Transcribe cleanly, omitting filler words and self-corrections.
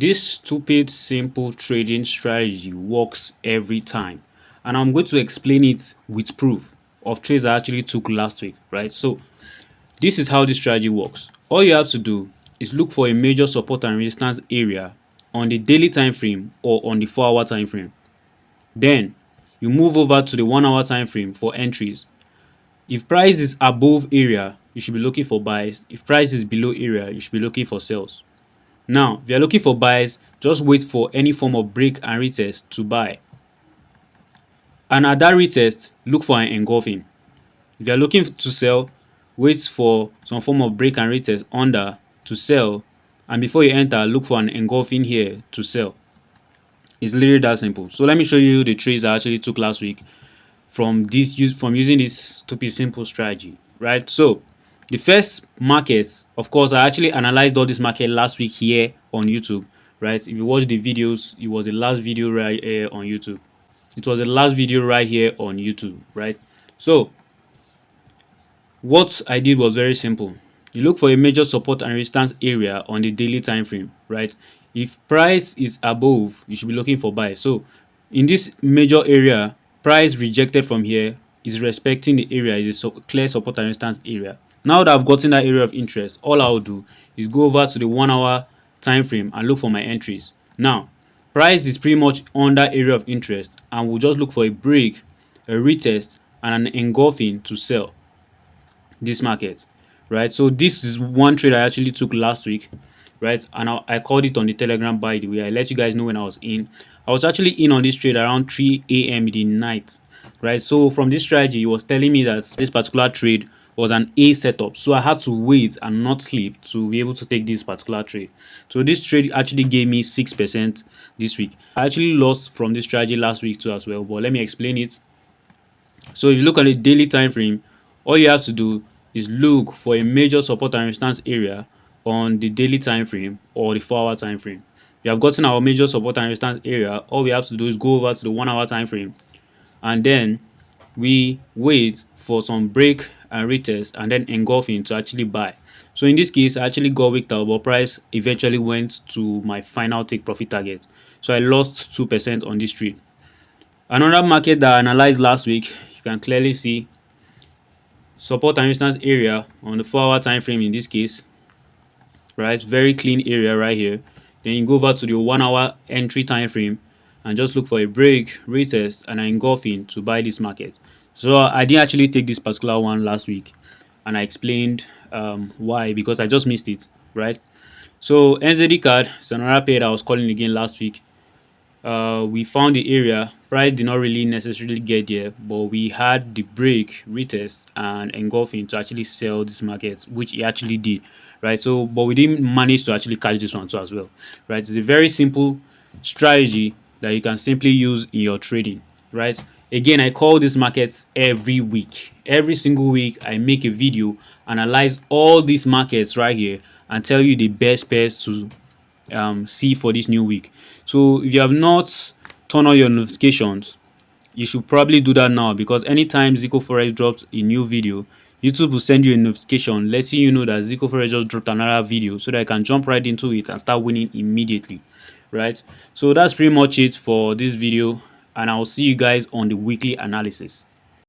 This stupid simple trading strategy works every time, and I'm going to explain it with proof of trades I actually took last week, right? So this is how this strategy works. All you have to do is look for a major support and resistance area on the daily time frame or on the 4-hour time frame. Then you move over to the 1-hour time frame for entries. If price is above area, you should be looking for buys. If price is below area, you should be looking for sells. Now, if you're looking for buys, just wait for any form of break and retest to buy. And at that retest, look for an engulfing. If you're looking to sell, wait for some form of break and retest under to sell. And before you enter, look for an engulfing here to sell. It's literally that simple. So let me show you the trades I actually took last week from using this stupid simple strategy, right? So the first market, of course, I actually analyzed all this market last week here on YouTube, right? If you watch the videos, it was the last video right here on YouTube. It was the last video right here on YouTube, right? So what I did was very simple. You look for a major support and resistance area on the daily time frame, right? If price is above, you should be looking for buy. So in this major area, price rejected from here is respecting the area, is a clear support and resistance area. Now that I've gotten that area of interest, all I'll do is go over to the 1-hour time frame and look for my entries. Now, price is pretty much on that area of interest, and we'll just look for a break, a retest, and an engulfing to sell this market, right? So this is one trade I actually took last week, right? And I called it on the Telegram, by the way. I let you guys know when I was in. I was actually in on this trade around 3 a.m. in the night, right? So from this strategy, it was telling me that this particular trade was an A setup, so I had to wait and not sleep to be able to take this particular trade. So this trade actually gave me 6% this week. I actually lost from this strategy last week too as well, but let me explain it. So if you look at the daily time frame, all you have to do is look for a major support and resistance area on the daily time frame or the 4-hour time frame. We have gotten our major support and resistance area. All we have to do is go over to the 1-hour time frame, and then we wait for some break and retest and then engulfing to actually buy. So in this case, I actually got wicked out, but price eventually went to my final take profit target. So I lost 2% on this trade. Another market that I analyzed last week, you can clearly see support and resistance area on the 4-hour time frame in this case, right? Very clean area right here. Then you go over to the 1-hour entry time frame and just look for a break, retest, and an engulfing to buy this market. So I didn't actually take this particular one last week, and I explained why, because I just missed it, right? So NZD card is another pair that I was calling again last week. We found the area. Price did not really necessarily get there, but we had the break, retest, and engulfing to actually sell this market, which it actually did, right? So, but we didn't manage to actually catch this one too as well, right? It's a very simple strategy that you can simply use in your trading, right? Again, I call these markets every week. Every single week, I make a video, analyze all these markets right here, and tell you the best pairs to see for this new week. So if you have not turned on your notifications, you should probably do that now, because anytime FOREX drops a new video, YouTube will send you a notification letting you know that FOREX just dropped another video, so that I can jump right into it and start winning immediately, right? So that's pretty much it for this video, and I'll see you guys on the weekly analysis.